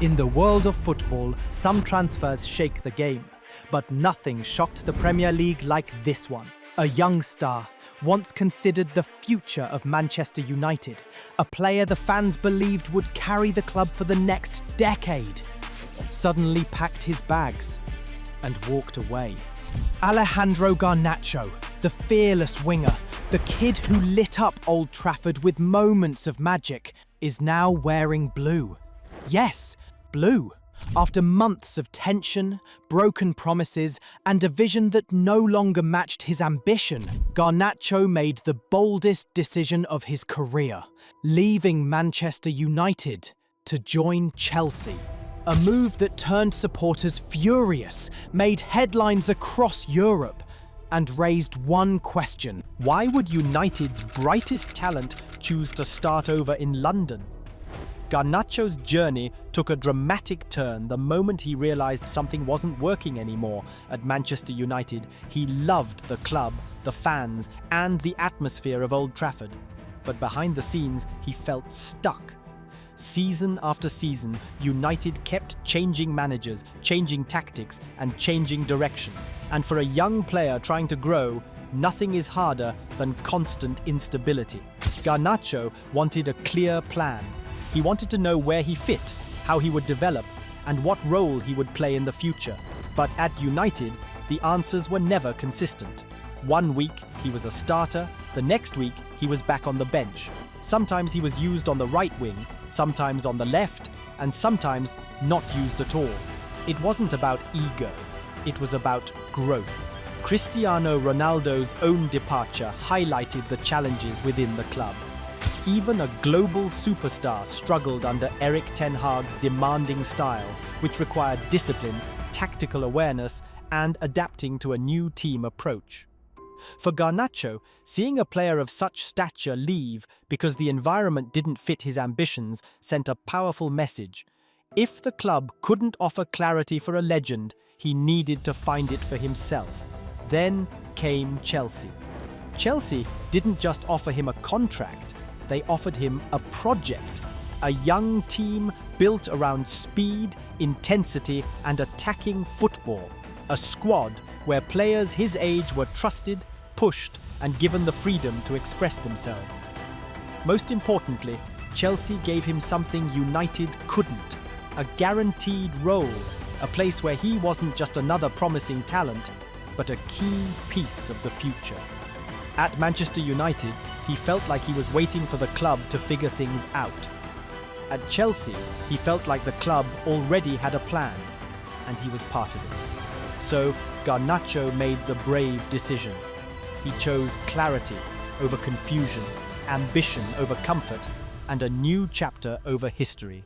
In the world of football, some transfers shake the game, but nothing shocked the Premier League like this one. A young star, once considered the future of Manchester United, a player the fans believed would carry the club for the next decade, suddenly packed his bags and walked away. Alejandro Garnacho, the fearless winger, the kid who lit up Old Trafford with moments of magic, is now wearing blue. Yes, blue. After months of tension, broken promises, and a vision that no longer matched his ambition, Garnacho made the boldest decision of his career, leaving Manchester United to join Chelsea. A move that turned supporters furious, made headlines across Europe, and raised one question. Why would United's brightest talent choose to start over in London? Garnacho's journey took a dramatic turn the moment he realized something wasn't working anymore at Manchester United. He loved the club, the fans, and the atmosphere of Old Trafford. But behind the scenes, he felt stuck. Season after season, United kept changing managers, changing tactics, and changing direction. And for a young player trying to grow, nothing is harder than constant instability. Garnacho wanted a clear plan. He wanted to know where he fit, how he would develop, and what role he would play in the future. But at United, the answers were never consistent. One week, he was a starter. The next week, he was back on the bench. Sometimes he was used on the right wing, sometimes on the left, and sometimes not used at all. It wasn't about ego. It was about growth. Cristiano Ronaldo's own departure highlighted the challenges within the club. Even a global superstar struggled under Erik ten Hag's demanding style, which required discipline, tactical awareness, and adapting to a new team approach. For Garnacho, seeing a player of such stature leave because the environment didn't fit his ambitions sent a powerful message. If the club couldn't offer clarity for a legend, he needed to find it for himself. Then came Chelsea. Chelsea didn't just offer him a contract. They offered him a project, a young team built around speed, intensity, and attacking football. A squad where players his age were trusted, pushed, and given the freedom to express themselves. Most importantly, Chelsea gave him something United couldn't, a guaranteed role, a place where he wasn't just another promising talent, but a key piece of the future. At Manchester United, he felt like he was waiting for the club to figure things out. At Chelsea, he felt like the club already had a plan, and he was part of it. So, Garnacho made the brave decision. He chose clarity over confusion, ambition over comfort, and a new chapter over history.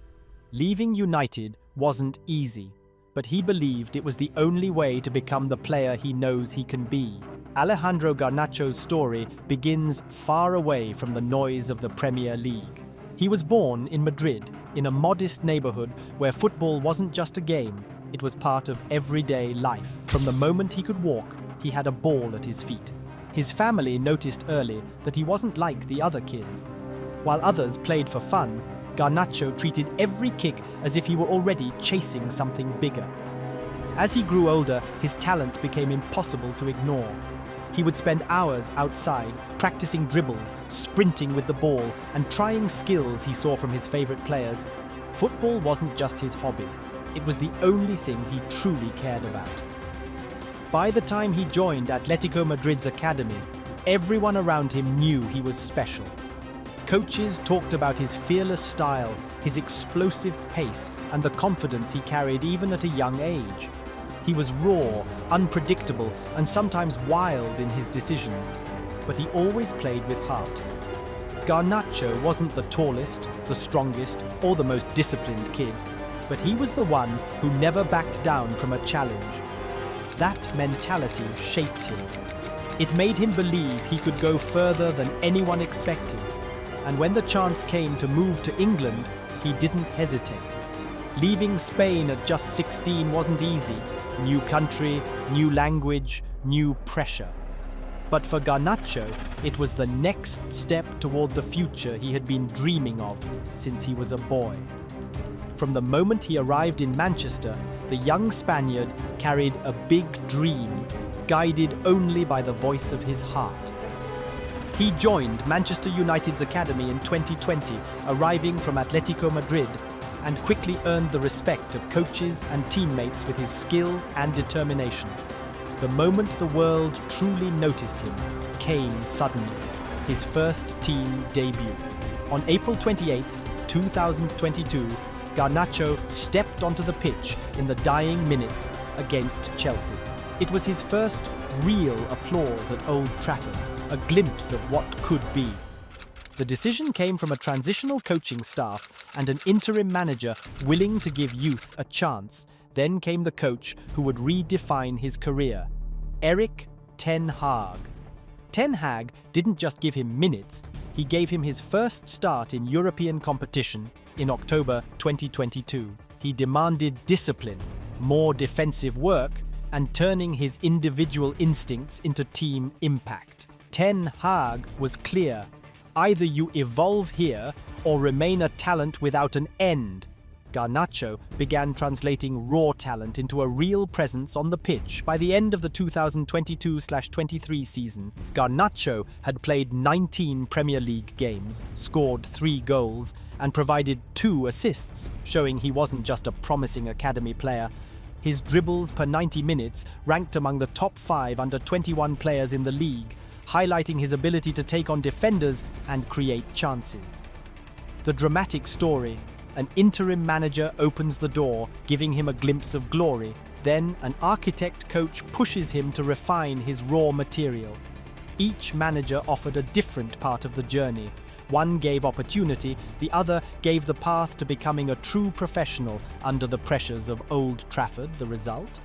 Leaving United wasn't easy, but he believed it was the only way to become the player he knows he can be. Alejandro Garnacho's story begins far away from the noise of the Premier League. He was born in Madrid, in a modest neighborhood where football wasn't just a game, it was part of everyday life. From the moment he could walk, he had a ball at his feet. His family noticed early that he wasn't like the other kids. While others played for fun, Garnacho treated every kick as if he were already chasing something bigger. As he grew older, his talent became impossible to ignore. He would spend hours outside, practicing dribbles, sprinting with the ball, and trying skills he saw from his favorite players. Football wasn't just his hobby. It was the only thing he truly cared about. By the time he joined Atletico Madrid's academy, everyone around him knew he was special. Coaches talked about his fearless style, his explosive pace, and the confidence he carried even at a young age. He was raw, unpredictable, and sometimes wild in his decisions, but he always played with heart. Garnacho wasn't the tallest, the strongest, or the most disciplined kid, but he was the one who never backed down from a challenge. That mentality shaped him. It made him believe he could go further than anyone expected. And when the chance came to move to England, he didn't hesitate. Leaving Spain at just 16 wasn't easy. New country, new language, new pressure. But for Garnacho, it was the next step toward the future he had been dreaming of since he was a boy. From the moment he arrived in Manchester, the young Spaniard carried a big dream, guided only by the voice of his heart. He joined Manchester United's academy in 2020, arriving from Atletico Madrid, and quickly earned the respect of coaches and teammates with his skill and determination. The moment the world truly noticed him came suddenly, his first team debut. On April 28, 2022, Garnacho stepped onto the pitch in the dying minutes against Chelsea. It was his first real applause at Old Trafford, a glimpse of what could be. The decision came from a transitional coaching staff and an interim manager willing to give youth a chance. Then came the coach who would redefine his career, Erik ten Hag. Ten Hag didn't just give him minutes, he gave him his first start in European competition in October 2022. He demanded discipline, more defensive work, and turning his individual instincts into team impact. Ten Hag was clear: either you evolve here or remain a talent without an end. Garnacho began translating raw talent into a real presence on the pitch. By the end of the 2022-23 season, Garnacho had played 19 Premier League games, scored 3 goals, and provided 2 assists, showing he wasn't just a promising academy player. His dribbles per 90 minutes ranked among the top 5 under 21 players in the league, highlighting his ability to take on defenders and create chances. The dramatic story: an interim manager opens the door, giving him a glimpse of glory. Then an architect coach pushes him to refine his raw material. Each manager offered a different part of the journey. One gave opportunity, the other gave the path to becoming a true professional under the pressures of Old Trafford. The result?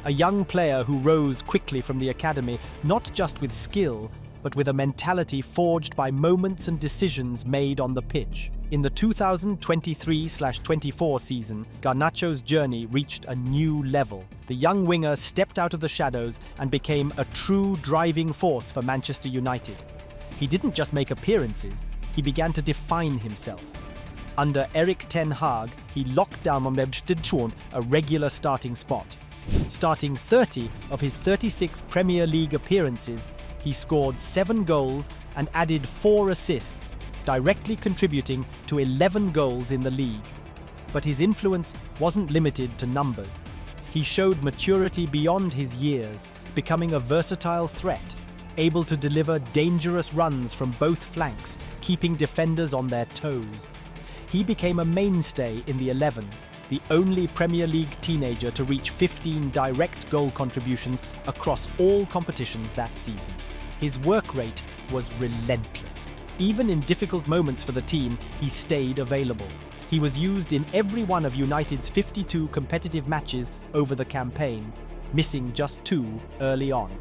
A young player who rose quickly from the academy, not just with skill, but with a mentality forged by moments and decisions made on the pitch. In the 2023-24 season, Garnacho's journey reached a new level. The young winger stepped out of the shadows and became a true driving force for Manchester United. He didn't just make appearances, he began to define himself. Under Erik ten Hag, he locked down on a regular starting spot. Starting 30 of his 36 Premier League appearances, he scored 7 goals and added 4 assists, directly contributing to 11 goals in the league. But his influence wasn't limited to numbers. He showed maturity beyond his years, becoming a versatile threat, able to deliver dangerous runs from both flanks, keeping defenders on their toes. He became a mainstay in the 11, the only Premier League teenager to reach 15 direct goal contributions across all competitions that season. His work rate was relentless. Even in difficult moments for the team, he stayed available. He was used in every one of United's 52 competitive matches over the campaign, missing just 2 early on.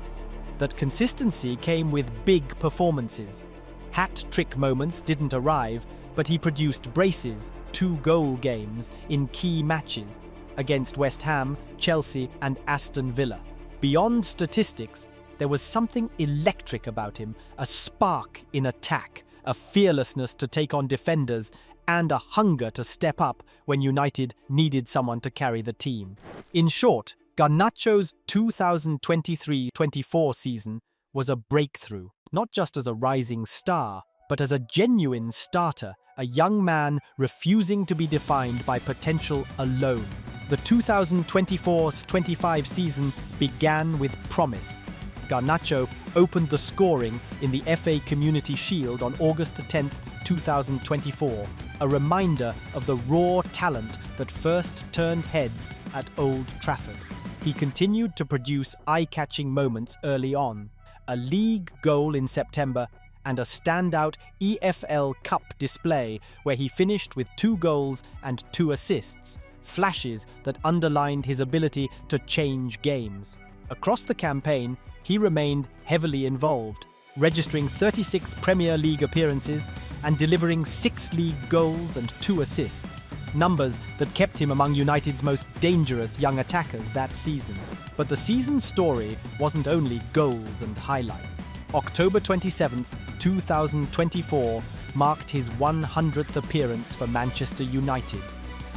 That consistency came with big performances. Hat-trick moments didn't arrive, but he produced braces, 2-goal games in key matches against West Ham, Chelsea, and Aston Villa. Beyond statistics, there was something electric about him, a spark in attack, a fearlessness to take on defenders, and a hunger to step up when United needed someone to carry the team. In short, Garnacho's 2023-24 season was a breakthrough, not just as a rising star, but as a genuine starter, a young man refusing to be defined by potential alone. The 2024-25 season began with promise. Garnacho opened the scoring in the FA Community Shield on August 10, 2024, a reminder of the raw talent that first turned heads at Old Trafford. He continued to produce eye-catching moments early on, a league goal in September and a standout EFL Cup display where he finished with 2 goals and 2 assists, flashes that underlined his ability to change games. Across the campaign, he remained heavily involved, registering 36 Premier League appearances and delivering 6 league goals and 2 assists, numbers that kept him among United's most dangerous young attackers that season. But the season's story wasn't only goals and highlights. October 27, 2024 marked his 100th appearance for Manchester United.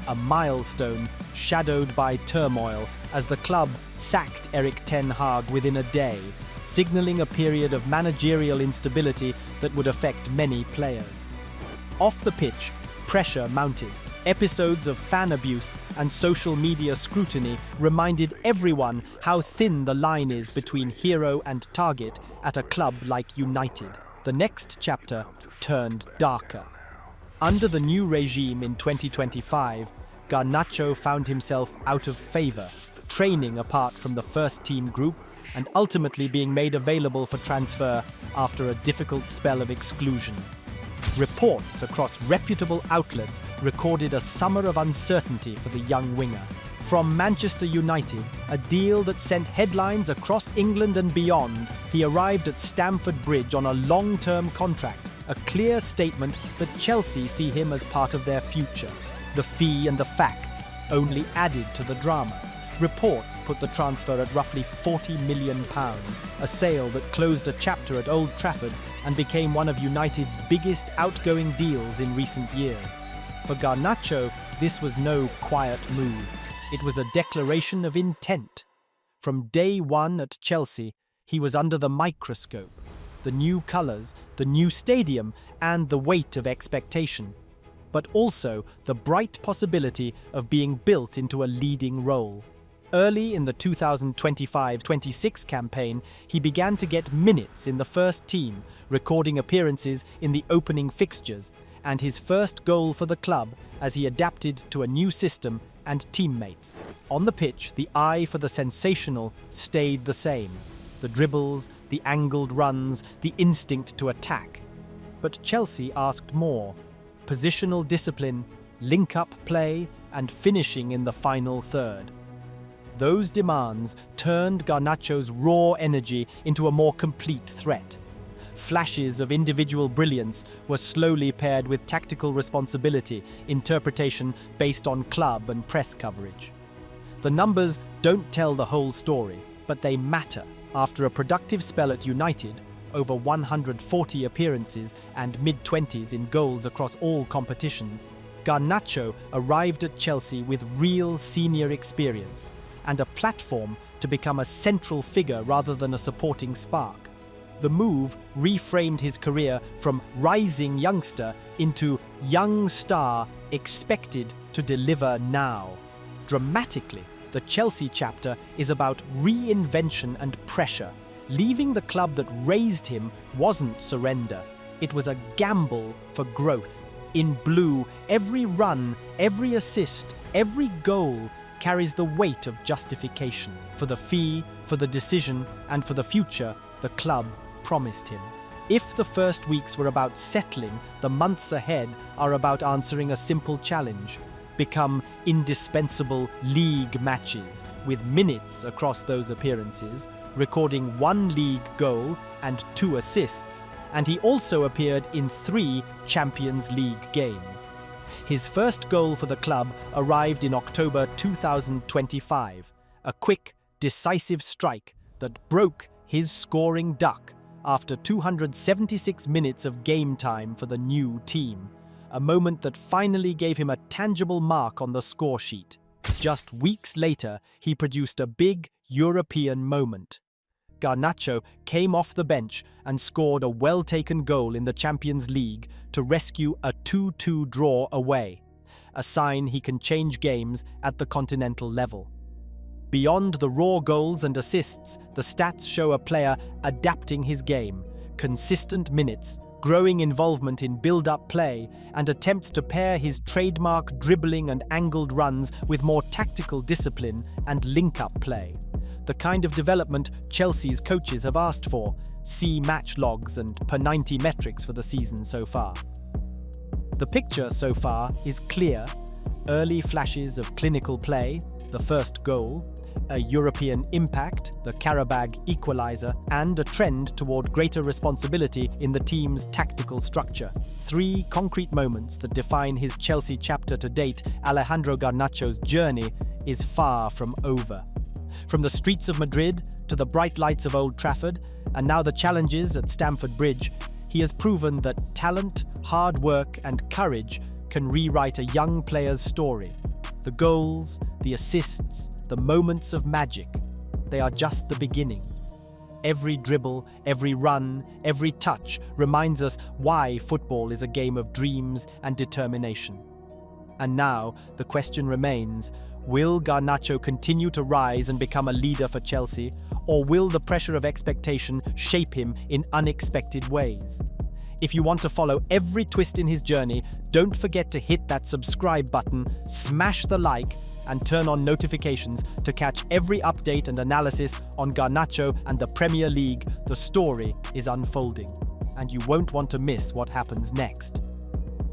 a milestone shadowed by turmoil as the club sacked Erik ten Hag within a day, signaling a period of managerial instability that would affect many players. Off the pitch, pressure mounted. Episodes of fan abuse and social media scrutiny reminded everyone how thin the line is between hero and target at a club like United. The next chapter turned darker. Under the new regime in 2025, Garnacho found himself out of favour, training apart from the first-team group and ultimately being made available for transfer after a difficult spell of exclusion. Reports across reputable outlets recorded a summer of uncertainty for the young winger. From Manchester United, a deal that sent headlines across England and beyond, he arrived at Stamford Bridge on a long-term contract, a clear statement that Chelsea see him as part of their future. The fee and the facts only added to the drama. Reports put the transfer at roughly £40 million, a sale that closed a chapter at Old Trafford and became one of United's biggest outgoing deals in recent years. For Garnacho, this was no quiet move. It was a declaration of intent. From day one at Chelsea, he was under the microscope. The new colours, the new stadium, and the weight of expectation. But also the bright possibility of being built into a leading role. Early in the 2025-26 campaign, he began to get minutes in the first team, recording appearances in the opening fixtures, and his first goal for the club as he adapted to a new system and teammates. On the pitch, the eye for the sensational stayed the same. The dribbles, the angled runs, the instinct to attack. But Chelsea asked more. Positional discipline, link-up play, and finishing in the final third. Those demands turned Garnacho's raw energy into a more complete threat. Flashes of individual brilliance were slowly paired with tactical responsibility, interpretation based on club and press coverage. The numbers don't tell the whole story, but they matter. After a productive spell at United, over 140 appearances and mid-20s in goals across all competitions, Garnacho arrived at Chelsea with real senior experience and a platform to become a central figure rather than a supporting spark. The move reframed his career from rising youngster into young star expected to deliver now. Dramatically, the Chelsea chapter is about reinvention and pressure. Leaving the club that raised him wasn't surrender. It was a gamble for growth. In blue, every run, every assist, every goal carries the weight of justification. For the fee, for the decision, and for the future, the club promised him. If the first weeks were about settling, the months ahead are about answering a simple challenge. Become indispensable league matches, with minutes across those appearances, recording 1 league goal and 2 assists, and he also appeared in 3 Champions League games. His first goal for the club arrived in October 2025, a quick, decisive strike that broke his scoring duck after 276 minutes of game time for the new team, a moment that finally gave him a tangible mark on the score sheet. Just weeks later, he produced a big European moment. Garnacho came off the bench and scored a well-taken goal in the Champions League to rescue a 2-2 draw away, a sign he can change games at the continental level. Beyond the raw goals and assists, the stats show a player adapting his game, consistent minutes, growing involvement in build-up play, and attempts to pair his trademark dribbling and angled runs with more tactical discipline and link-up play. The kind of development Chelsea's coaches have asked for. See match logs and per 90 metrics for the season so far. The picture so far is clear. Early flashes of clinical play, the first goal, a European impact, the Karabag equaliser, and a trend toward greater responsibility in the team's tactical structure. 3 concrete moments that define his Chelsea chapter to date. Alejandro Garnacho's journey is far from over. From the streets of Madrid to the bright lights of Old Trafford, and now the challenges at Stamford Bridge, he has proven that talent, hard work, and courage can rewrite a young player's story. The goals, the assists, the moments of magic, they are just the beginning. Every dribble, every run, every touch reminds us why football is a game of dreams and determination. And now, the question remains, will Garnacho continue to rise and become a leader for Chelsea, or will the pressure of expectation shape him in unexpected ways? If you want to follow every twist in his journey, don't forget to hit that subscribe button, smash the like, and turn on notifications to catch every update and analysis on Garnacho and the Premier League. The story is unfolding, and you won't want to miss what happens next.